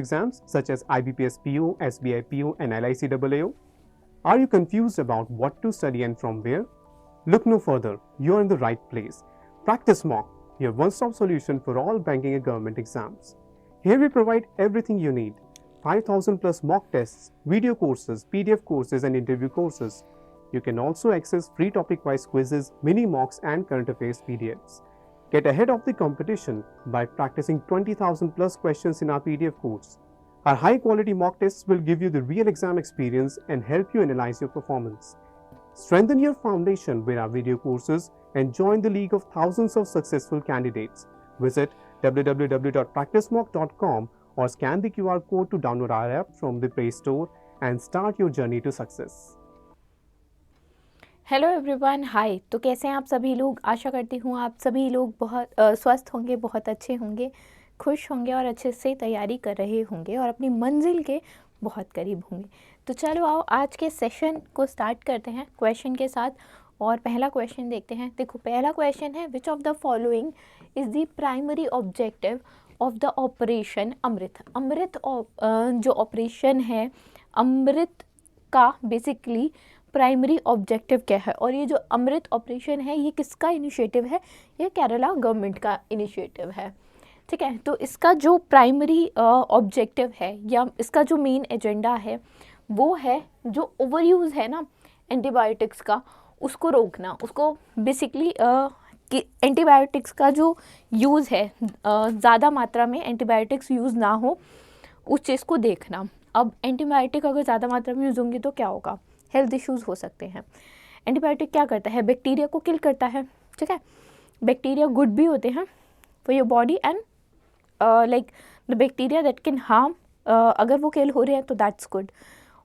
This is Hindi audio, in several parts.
exams such as IBPS PO, SBI PO, and LIC AAO? Are you confused about what to study and from where? Look no further, you're in the right place. Practice Mock, your one-stop solution for all banking and government exams. Here we provide everything you need. 5,000 plus mock tests, video courses, PDF courses, and interview courses. You can also access free topic-wise quizzes, mini mocks, and current affairs PDFs. Get ahead of the competition by practicing 20,000 plus questions in our PDF course. Our high-quality mock tests will give you the real exam experience and help you analyze your performance. Strengthen your foundation with our video courses and join the league of thousands of successful candidates. Visit www.practicemock.com or scan the QR code to download our app from the Play Store and start your journey to success. Hello everyone, hi. तो कैसे हैं आप सभी लोग? आशा करती हूँ आप सभी लोग बहुत स्वस्थ होंगे, बहुत अच्छे होंगे, खुश होंगे और अच्छे से तैयारी कर रहे होंगे और अपनी मंजिल के बहुत करीब होंगे। तो चलो आओ आज के सेशन को स्टार्ट करते हैं क्वेश्चन के साथ। और पहला क्वेश्चन देखते हैं। देखो, पहला क्वेश्चन है, which of the following is the primary objective of the operation Amrit. Amrit जो ऑपरेशन है, अमृत का बेसिकली प्राइमरी ऑब्जेक्टिव क्या है? और ये जो अमृत ऑपरेशन है, ये किसका इनिशिएटिव है? ये केरला गवर्नमेंट का इनिशिएटिव है। ठीक है, तो इसका जो प्राइमरी ऑब्जेक्टिव है या इसका जो मेन एजेंडा है वो है जो ओवर यूज़ है ना एंटीबायोटिक्स का, उसको रोकना। उसको बेसिकली कि एंटीबायोटिक्स का जो यूज़ है, ज़्यादा मात्रा में एंटीबायोटिक्स यूज़ ना हो, उस चीज़ को देखना। अब एंटीबायोटिक अगर ज़्यादा मात्रा में यूज़ होंगी तो क्या होगा? हेल्थ इश्यूज़ हो सकते हैं। एंटीबायोटिक क्या करता है? बैक्टीरिया को किल करता है। ठीक है, बैक्टीरिया गुड भी होते हैं for your body and like the bacteria that can harm, अगर वो किल हो रहे हैं तो दैट्स गुड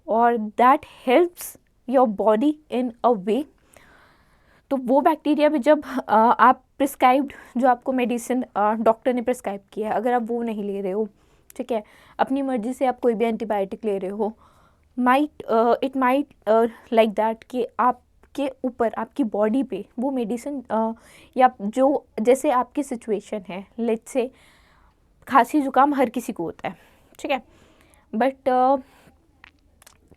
और that helps your body in a way. तो वो बैक्टीरिया भी जब आप प्रिस्क्राइब्ड जो आपको मेडिसिन डॉक्टर ने प्रिस्क्राइब किया है, अगर आप वो नहीं ले रहे हो, ठीक है, अपनी मर्ज़ी से आप कोई भी एंटीबायोटिक ले रहे हो, इट माइट लाइक दैट कि आपके ऊपर, आपकी बॉडी पे वो मेडिसिन या जो जैसे आपकी सिचुएशन है, लेट्स से खांसी जुकाम हर किसी को होता है, ठीक है, बट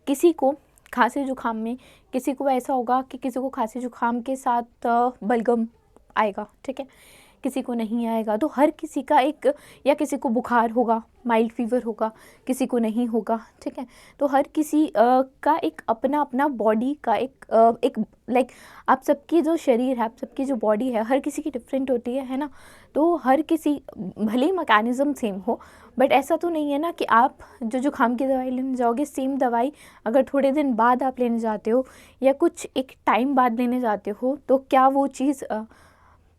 किसी को खांसी जुकाम में, किसी को ऐसा होगा कि किसी को खांसी जुकाम के साथ बलगम आएगा, ठीक है, किसी को नहीं आएगा। तो हर किसी का एक, या किसी को बुखार होगा, माइल्ड फीवर होगा, किसी को नहीं होगा, ठीक है। तो हर किसी का एक अपना अपना बॉडी का एक लाइक आप सबकी जो शरीर है, आप सबकी जो बॉडी है, हर किसी की डिफरेंट होती है ना। तो हर किसी, भले ही मैकेनिज़्म सेम हो, बट ऐसा तो नहीं है ना कि आप जो जुकाम की दवाई लेने जाओगे, सेम दवाई अगर थोड़े दिन बाद आप लेने जाते हो या कुछ एक टाइम बाद लेने जाते हो, तो क्या वो चीज़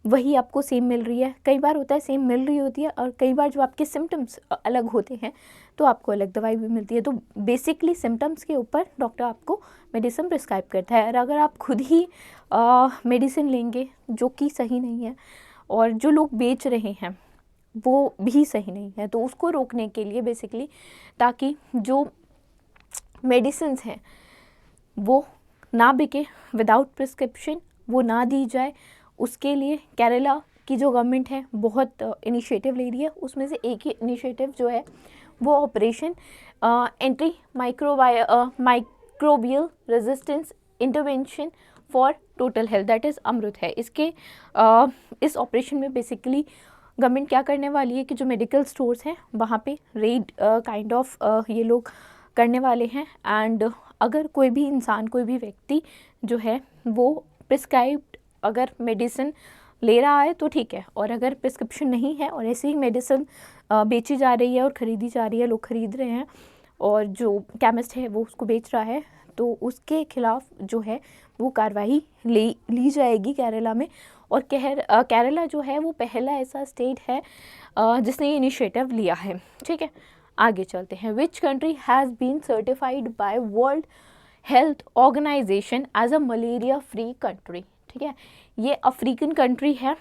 वही आपको सेम मिल रही है? कई बार होता है सेम मिल रही होती है, और कई बार जो आपके सिम्टम्स अलग होते हैं तो आपको अलग दवाई भी मिलती है। तो बेसिकली सिम्टम्स के ऊपर डॉक्टर आपको मेडिसिन प्रिस्क्राइब करता है। और अगर आप खुद ही मेडिसिन लेंगे जो कि सही नहीं है, और जो लोग बेच रहे हैं वो भी सही नहीं है, तो उसको रोकने के लिए बेसिकली, ताकि जो मेडिसिन्स हैं वो ना बिके, विदाउट प्रिस्क्रिप्शन वो ना दी जाए, उसके लिए केरला की जो गवर्नमेंट है बहुत इनिशिएटिव ले रही है। उसमें से एक ही इनिशिएटिव जो है वो operation antimicrobial resistance intervention for total health, that is Amrit है। इस ऑपरेशन में बेसिकली गवर्नमेंट क्या करने वाली है कि जो मेडिकल स्टोर्स हैं वहाँ पे रेड काइंड ऑफ ये लोग करने वाले हैं। एंड अगर कोई भी इंसान, कोई भी व्यक्ति जो है वो प्रिस्क्राइब्ड अगर मेडिसिन ले रहा है तो ठीक है, और अगर प्रिस्क्रिप्शन नहीं है और ऐसे ही मेडिसिन बेची जा रही है और ख़रीदी जा रही है, लोग ख़रीद रहे हैं और जो केमिस्ट है वो उसको बेच रहा है, तो उसके खिलाफ जो है वो कार्रवाई ली जाएगी केरला में। और केरला जो है वो पहला ऐसा स्टेट है जिसने ये इनिशिएटिव लिया है। ठीक है, आगे चलते हैं। Which country has been certified by World Health Organization as a malaria free country. ठीक है, ये अफ्रीकन कंट्री है,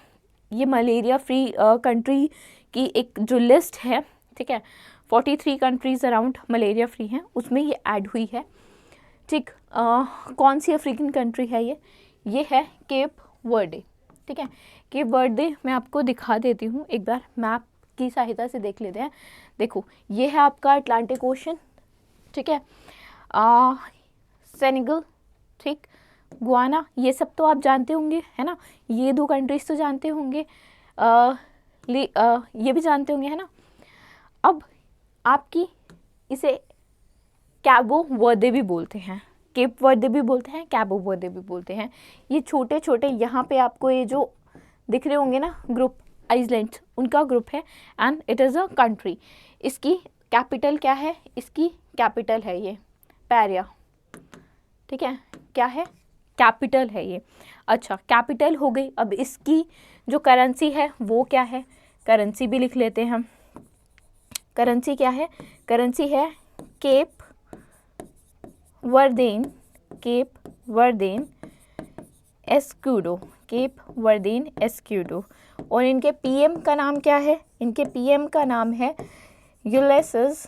ये मलेरिया फ्री कंट्री की एक जो लिस्ट है, ठीक है, 43 कंट्रीज़ अराउंड मलेरिया फ्री हैं, उसमें ये ऐड हुई है। ठीक, कौन सी अफ्रीकन कंट्री है ये है केप वर्डे। ठीक है, केप वर्डे मैं आपको दिखा देती हूँ, एक बार मैप की सहायता से देख लेते हैं। देखो ये है आपका अटलांटिक ओशन, ठीक है, सेनेगल, ठीक, गुआना, ये सब तो आप जानते होंगे, है ना, ये 2 कंट्रीज तो जानते होंगे, ये भी जानते होंगे, है ना। अब आपकी इसे कैबो वर्दे भी बोलते हैं, केप वर्दे भी बोलते हैं, कैबो वर्दे भी बोलते हैं। ये छोटे छोटे यहाँ पे आपको ये जो दिख रहे होंगे ना ग्रुप, आइसलैंड, उनका ग्रुप है and it is a country. इसकी कैपिटल क्या है, इसकी कैपिटल है ये पैरिया, ठीक है, क्या है, कैपिटल है ये। अच्छा, कैपिटल हो गई। अब इसकी जो करेंसी है वो क्या है, करेंसी भी लिख लेते हैं हम। करेंसी क्या है, करेंसी है केप वर्देन, केप वर्देन एस्क्यूडो, केप वर्देन एस्क्यूडो। और इनके पीएम का नाम क्या है, इनके पीएम का नाम है यूलिसेस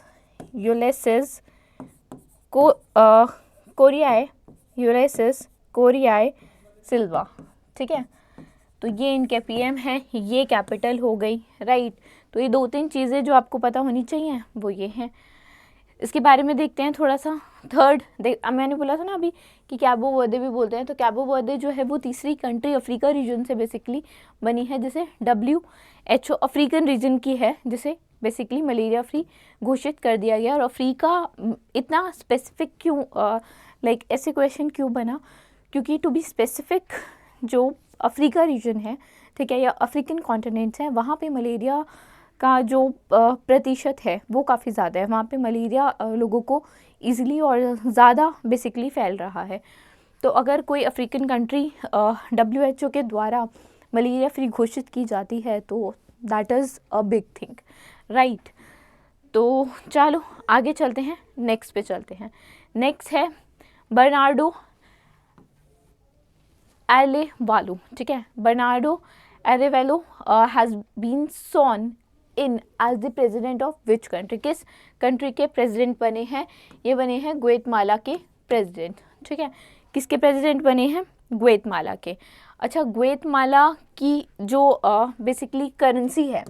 कोरियाई, यूलिसेस कोरियाई सिल्वा, ठीक है। तो ये इनके पीएम है, ये कैपिटल हो गई, राइट। तो ये 2-3 चीज़ें जो आपको पता होनी चाहिए वो ये हैं। इसके बारे में देखते हैं थोड़ा सा। थर्ड, मैंने बोला था ना अभी कि कैबो वर्दे भी बोलते हैं, तो कैबो वर्दे जो है वो तीसरी कंट्री अफ्रीका रीजन से बेसिकली बनी है, जिसे WHO अफ्रीकन रीजन की है, जिसे बेसिकली मलेरिया फ्री घोषित कर दिया गया। और अफ्रीका इतना स्पेसिफिक क्यों, लाइक ऐसे क्वेश्चन क्यों बना, क्योंकि टू बी स्पेसिफिक जो अफ्रीका रीजन है, ठीक है, या अफ्रीकन कॉन्टिनेंट्स हैं, वहाँ पे मलेरिया का जो प्रतिशत है वो काफ़ी ज़्यादा है। वहाँ पे मलेरिया लोगों को ईज़िली और ज़्यादा बेसिकली फैल रहा है। तो अगर कोई अफ्रीकन कंट्री WHO के द्वारा मलेरिया फ्री घोषित की जाती है तो that is a big thing, right. तो चलो आगे चलते हैं, नेक्स्ट पे चलते हैं। नेक्स्ट है बर्नार्डो एरेवालो, ठीक है। Bernardo Arevalo has been sworn in as the president of which country, किस कंट्री के प्रेजिडेंट बने हैं, ये बने हैं ग्वेतमाला के प्रेजिडेंट, ठीक है। किसके प्रेजिडेंट बने हैं, ग्वेतमाला के। अच्छा, ग्वेतमाला की जो बेसिकली करेंसी है,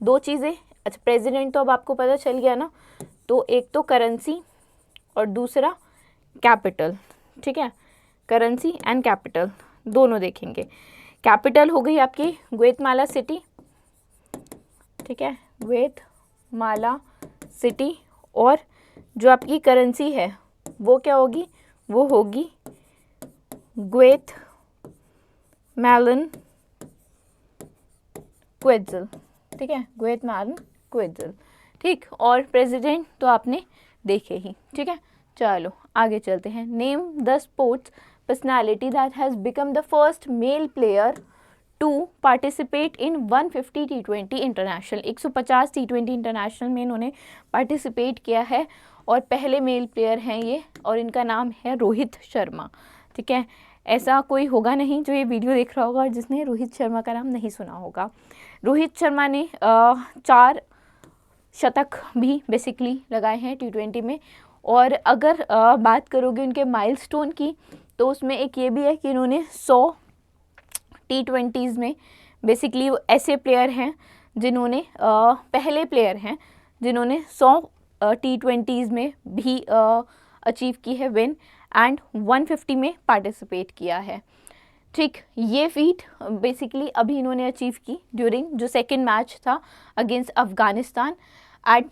2 चीज़ें। अच्छा, प्रेजिडेंट तो अब आपको पता चल गया ना, तो एक तो करेंसी और दूसरा कैपिटल, ठीक है, करेंसी एंड कैपिटल दोनों देखेंगे। कैपिटल हो गई आपकी ग्वेतमाला सिटी, ठीक है, ग्वेतमाला सिटी। और जो आपकी करेंसी है वो क्या होगी, वो होगी ग्वेतमालन क्वेट्ज़ल, ठीक है, ग्वेतमालन क्वेट्ज़ल, ठीक। और प्रेसिडेंट तो आपने देखे ही, ठीक है। चलो आगे चलते हैं। Name the sports personality that has become the first male player to participate in 150 T20 international, 150 T20 international में इन्होंने पार्टिसिपेट किया है और पहले मेल प्लेयर हैं ये, और इनका नाम है रोहित शर्मा, ठीक है। ऐसा कोई होगा नहीं जो ये वीडियो देख रहा होगा और जिसने रोहित शर्मा का नाम नहीं सुना होगा। रोहित शर्मा ने 4 शतक भी बेसिकली लगाए हैं T20 में। और अगर बात करोगे उनके माइलस्टोन की, तो उसमें एक ये भी है कि इन्होंने 100 T20s में बेसिकली वो ऐसे प्लेयर हैं जिन्होंने पहले प्लेयर हैं जिन्होंने 100 T20s में भी अचीव की है विन, एंड 150 में पार्टिसिपेट किया है, ठीक। ये फीट बेसिकली अभी इन्होंने अचीव की ड्यूरिंग जो सेकंड मैच था against Afghanistan at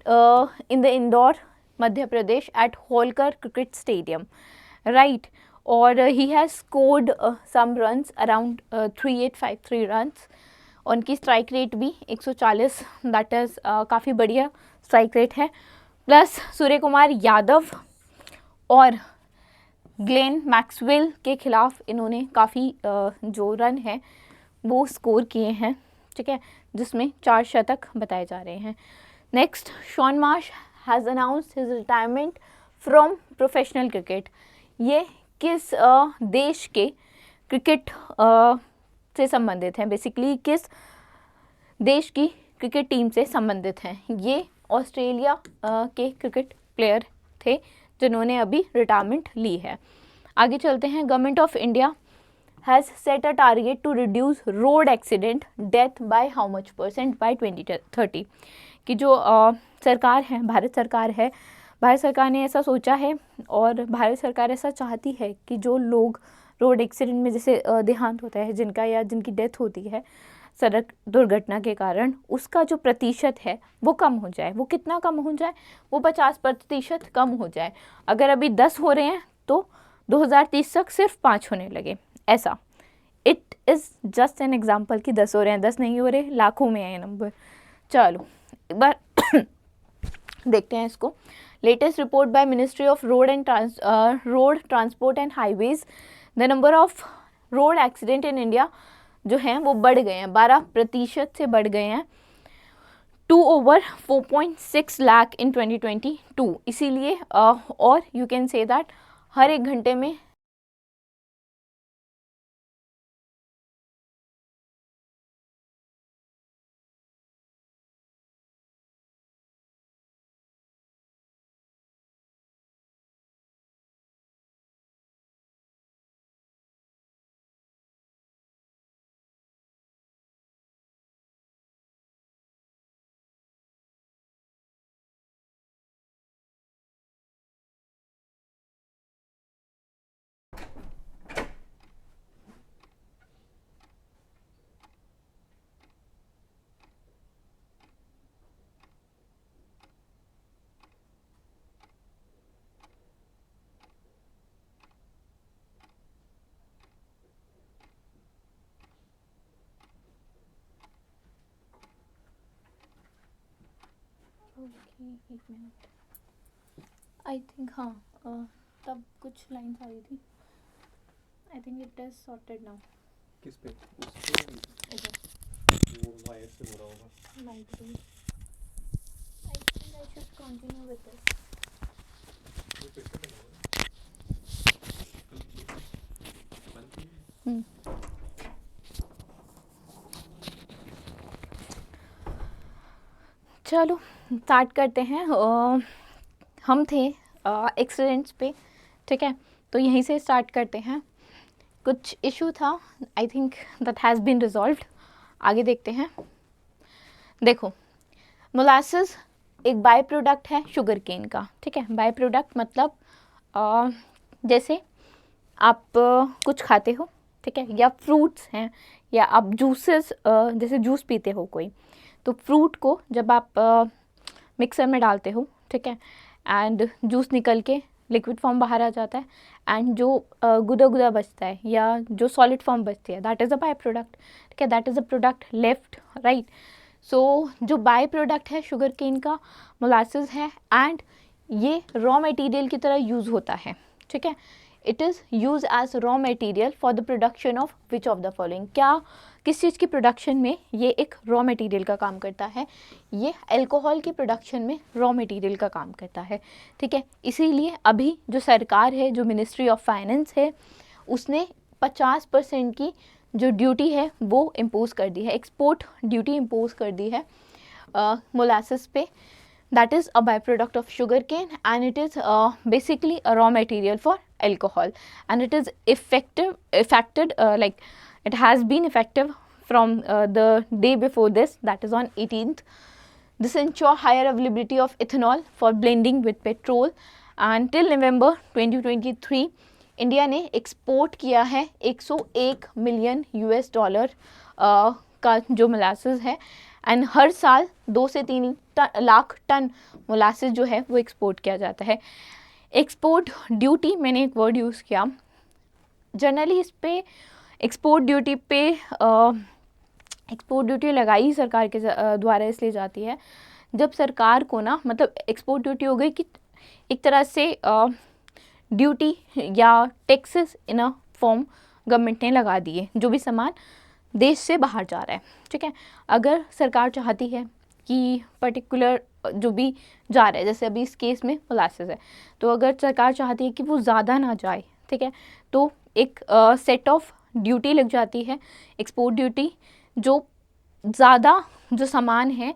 in the Indore Madhya Pradesh at Holkar cricket stadium, right. और he has scored some runs around 3853 runs. उनकी स्ट्राइक रेट भी 140, दैट इज़ काफ़ी बढ़िया स्ट्राइक रेट है। प्लस सूर्य कुमार यादव और ग्लेन मैक्सवेल के खिलाफ इन्होंने काफ़ी जो रन है वो स्कोर किए हैं, ठीक है, जिसमें 4 शतक बताए जा रहे हैं। Next, Shaun Marsh has announced his retirement from professional cricket. ये किस देश के क्रिकेट से संबंधित हैं, बेसिकली किस देश की क्रिकेट टीम से संबंधित हैं। ये ऑस्ट्रेलिया के क्रिकेट प्लेयर थे जिन्होंने अभी रिटायरमेंट ली है। आगे चलते हैं। Government of India has set a target to reduce road accident death by how much % by 2030। कि जो सरकार है, भारत सरकार ने ऐसा सोचा है और भारत सरकार ऐसा चाहती है कि जो लोग रोड एक्सीडेंट में जैसे देहांत होता है जिनका, या जिनकी डेथ होती है सड़क दुर्घटना के कारण, उसका जो प्रतिशत है वो कम हो जाए। वो कितना कम हो जाए? वो 50% कम हो जाए। अगर अभी 10 हो रहे हैं तो 2030 तक सिर्फ 5 होने लगे, ऐसा। It is just an example कि 10 हो रहे हैं, 10 नहीं हो रहे, लाखों में है नंबर। चलो एक बार देखते हैं इसको। Latest report by ministry of road transport and highways, the number of road accident in India जो हैं वो बढ़ गए हैं, 12% से बढ़ गए हैं टू ओवर 4.6 लाख इन 2022। इसीलिए और यू कैन से दैट हर एक घंटे में एक मिनट, आई थिंक हाँ तब कुछ लाइन्स आ रही थी। I think it is sorted now. किस पे? वो वायर से हो रहा होगा। Might be. I think I should continue with this. चलो स्टार्ट करते हैं। हम थे एक्सीडेंट्स पे, ठीक है, तो यहीं से स्टार्ट करते हैं। कुछ इशू था, I think that has been resolved. आगे देखते हैं। देखो, मोलासेस एक बाय प्रोडक्ट है शुगर केन का, ठीक है। बाय प्रोडक्ट मतलब जैसे आप कुछ खाते हो, ठीक है, या फ्रूट्स हैं, या आप जूसेस जैसे जूस पीते हो कोई, तो फ्रूट को जब आप मिक्सर में डालते हो, ठीक है, एंड जूस निकल के लिक्विड फॉर्म बाहर आ जाता है, एंड जो गुदा गुदा बचता है या जो सॉलिड फॉर्म बचती है, that is a by product, ठीक है, that is a product left, right. So जो बाय प्रोडक्ट है शुगर केन का मोलासेस है, एंड ये रॉ मटेरियल की तरह यूज़ होता है, ठीक है। It is use as raw material for the production of which of the following. क्या, किस चीज़ की प्रोडक्शन में ये एक रॉ मटेरियल का काम करता है? ये अल्कोहल की प्रोडक्शन में रॉ मटेरियल का काम करता है, ठीक है। इसीलिए अभी जो सरकार है, जो मिनिस्ट्री ऑफ फाइनेंस है, उसने 50% की जो ड्यूटी है वो इम्पोज कर दी है, एक्सपोर्ट ड्यूटी इम्पोज कर दी है मोलासेस पे। That is a byproduct of sugarcane, and it is basically a raw material for alcohol, and it is affected like it has been effective from the day before this, that is on 18th. This ensure higher availability of ethanol for blending with petrol, and till November 2023 India ने एक्सपोर्ट किया है 101 मिलियन US$ का जो मोलासेस है, एंड हर साल 2 से 3 लाख टन मोलासेस जो है वो एक्सपोर्ट किया जाता है। एक्सपोर्ट ड्यूटी, मैंने एक वर्ड यूज़ किया, जनरली इस पे एक्सपोर्ट ड्यूटी लगाई सरकार के द्वारा इसलिए जाती है, जब सरकार को ना, मतलब एक्सपोर्ट ड्यूटी हो गई कि एक तरह से ड्यूटी या taxes in a form government ने लगा दिए जो भी सामान देश से बाहर जा रहा है, ठीक है। अगर सरकार चाहती है कि पर्टिकुलर जो भी जा रहा है, जैसे अभी इस केस में मोलासेस है, तो अगर सरकार चाहती है कि वो ज़्यादा ना जाए, ठीक है, तो एक सेट ऑफ ड्यूटी लग जाती है, एक्सपोर्ट ड्यूटी, जो ज़्यादा जो सामान है,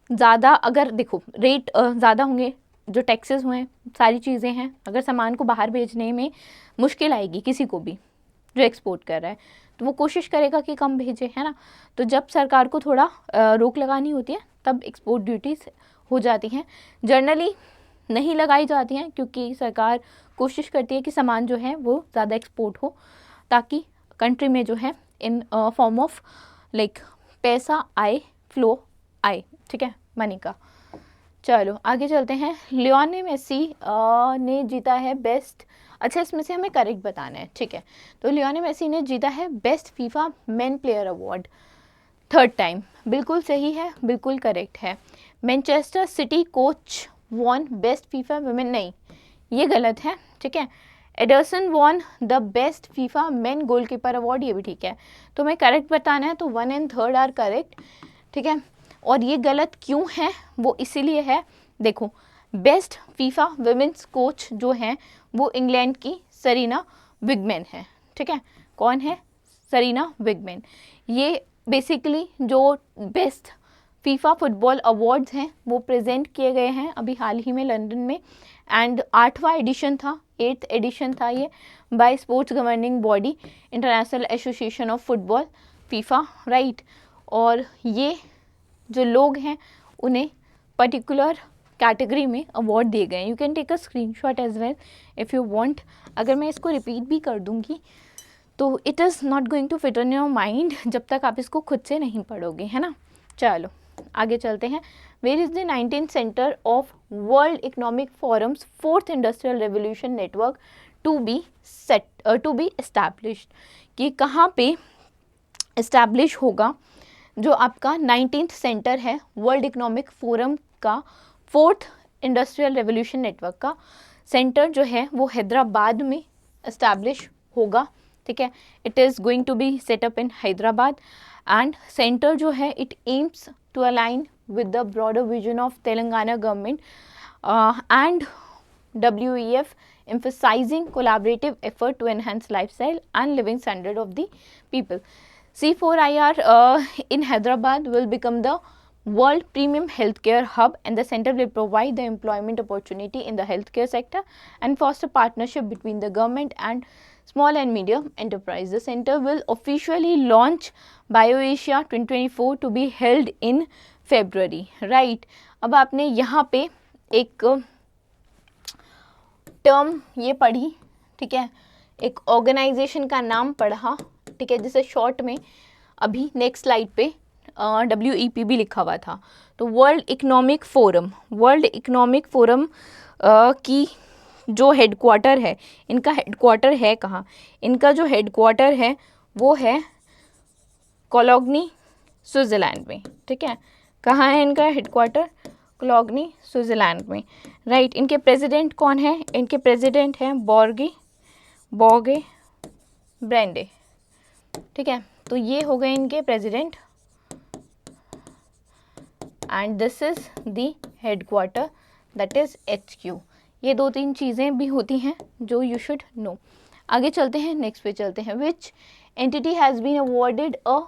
ज़्यादा अगर देखो रेट ज़्यादा होंगे, जो टैक्सेस हुए, सारी चीज़ें हैं, अगर सामान को बाहर भेजने में मुश्किल आएगी किसी को भी जो एक्सपोर्ट कर रहा है, तो वो कोशिश करेगा कि कम भेजे, है ना। तो जब सरकार को थोड़ा रोक लगानी होती है सब एक्सपोर्ट ड्यूटीज़ हो जाती हैं। जनरली नहीं लगाई जाती हैं क्योंकि सरकार कोशिश करती है कि सामान जो है वो ज़्यादा एक्सपोर्ट हो, ताकि कंट्री में जो है इन फॉर्म ऑफ लाइक पैसा आए, फ्लो आए, ठीक है, मनी का। चलो आगे चलते हैं। लियोनेल मेसी ने जीता है बेस्ट, अच्छा इसमें से हमें करेक्ट बताना है, ठीक है। तो लियोनेल मेसी ने जीता है best FIFA men player award 3rd time. बिल्कुल सही है, बिल्कुल करेक्ट है। Manchester City coach won best FIFA women, नहीं ये गलत है, ठीक है। Ederson won the best FIFA men goalkeeper award, ये भी ठीक है। तो हमें करेक्ट बताना है, तो 1 and 3rd आर करेक्ट, ठीक है। और ये गलत क्यों है, वो इसीलिए है, देखो बेस्ट फीफा वुमेन्स कोच जो हैं वो इंग्लैंड की सरीना विगमैन है, ठीक है। कौन है? सरीना विगमैन। ये बेसिकली जो बेस्ट फीफा फुटबॉल अवार्ड्स हैं वो प्रेजेंट किए गए हैं अभी हाल ही में लंदन में, एंड 8वां एडिशन था, 8th एडिशन था ये, by sports governing body International Association of Football FIFA, right. और ये जो लोग हैं उन्हें पर्टिकुलर कैटेगरी में अवार्ड दिए गए हैं। You can take a screenshot as well if you want. अगर मैं इसको रिपीट भी कर दूंगी तो it is not going to fit in your mind जब तक आप इसको खुद से नहीं पढ़ोगे, है ना। चलो आगे चलते हैं। Where is the 19th centre of World Economic Forums 4th industrial revolution network to be established, कि कहाँ पे इस्टेब्लिश होगा जो आपका 19th सेंटर है वर्ल्ड इकोनॉमिक फोरम का 4th इंडस्ट्रियल रेवोल्यूशन नेटवर्क का सेंटर जो है वो हैदराबाद में इस्टेब्लिश होगा, ठीक है। It is going to be set up in Hyderabad, and centre जो है it aims to align with the broader vision of Telangana government and WEF emphasizing collaborative effort to enhance lifestyle and living standard of the people. C4IR in Hyderabad will become the world premium healthcare hub, and the center will provide the employment opportunity in the healthcare sector and foster partnership between the government and small and medium enterprise. The center will officially launch BioAsia 2024 to be held in February, right. अब आपने यहाँ पे एक टर्म ये पढ़ी, ठीक है, एक ऑर्गेनाइजेशन का नाम पढ़ा, ठीक है, जिसे शॉर्ट में अभी नेक्स्ट स्लाइड पे WEP भी लिखा हुआ था। तो वर्ल्ड इकोनॉमिक फोरम की जो हेडक्वार्टर है, इनका हेडक्वार्टर है कहाँ? इनका जो हेडक्वार्टर है वो है कोलोग्नी स्विट्ज़रलैंड में, ठीक है। कहाँ है इनका हेडक्वार्टर? कोलोग्नी स्विट्ज़रलैंड में, राइट। इनके प्रेसिडेंट कौन है? इनके प्रेसिडेंट हैं बॉगे ब्रेंडे, ठीक है। तो ये हो गए इनके president, and this is the headquarter, that is HQ। ये 2-3 चीज़ें भी होती हैं जो यू शुड नो। आगे चलते हैं, नेक्स्ट पे चलते हैं। Which entity has been awarded a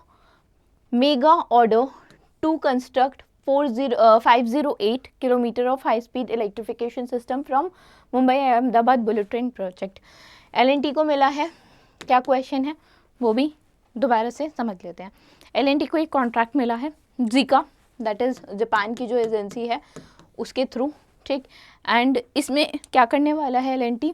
mega order to construct 508 kilometre of high speed electrification system from Mumbai Ahmedabad bullet train project. L&T को मिला है, क्या क्वेश्चन है वो भी दोबारा से समझ लेते हैं। L&T को एक कॉन्ट्रैक्ट मिला है जीका, दैट इज़ जापान की जो एजेंसी है उसके थ्रू, ठीक। एंड इसमें क्या करने वाला है L&T?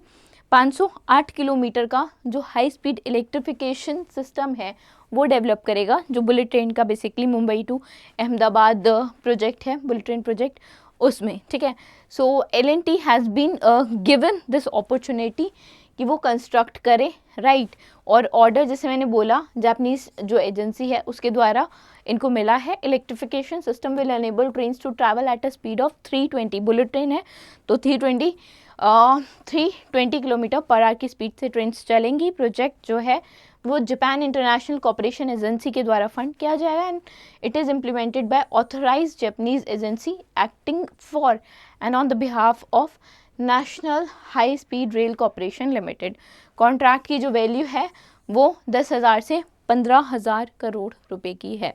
508 किलोमीटर का जो हाई स्पीड इलेक्ट्रिफिकेशन सिस्टम है वो डेवलप करेगा, जो बुलेट ट्रेन का basically Mumbai to Ahmedabad project है, बुलेट ट्रेन प्रोजेक्ट, उसमें, ठीक है। So L&T has been given this opportunity कि वो कंस्ट्रक्ट करे, राइट। और ऑर्डर जैसे मैंने बोला जापानीज जो एजेंसी है उसके द्वारा इनको मिला है। Electrification system will enable trains to travel at a speed of 320, bullet train है तो 320 किलोमीटर पर आवर की स्पीड से ट्रेन्स चलेंगी। प्रोजेक्ट जो है वो जापान इंटरनेशनल कॉपरेशन एजेंसी के द्वारा फंड किया जाएगा, and it is implemented by authorised Japanese agency acting for and on the behalf of national high speed rail corporation limited. Contract की जो वैल्यू है वो 10,000 से 15,000 करोड़ रुपए की है।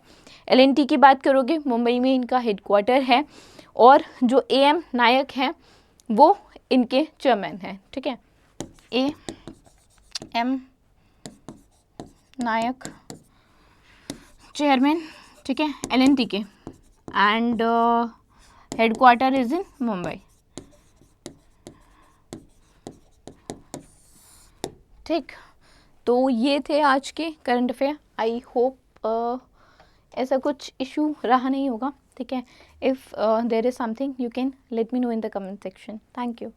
L&T की बात करोगे, मुंबई में इनका हेडक्वार्टर है, और जो AM नायक हैं वो इनके चेयरमैन हैं, ठीक है। AM नायक चेयरमैन, ठीक है, L&T के, and headquarter is in Mumbai. ठीक, तो ये थे आज के करंट अफेयर. आई होप ऐसा कुछ इशू रहा नहीं होगा. ठीक है, if there is something you can let me know in the comment section. Thank you.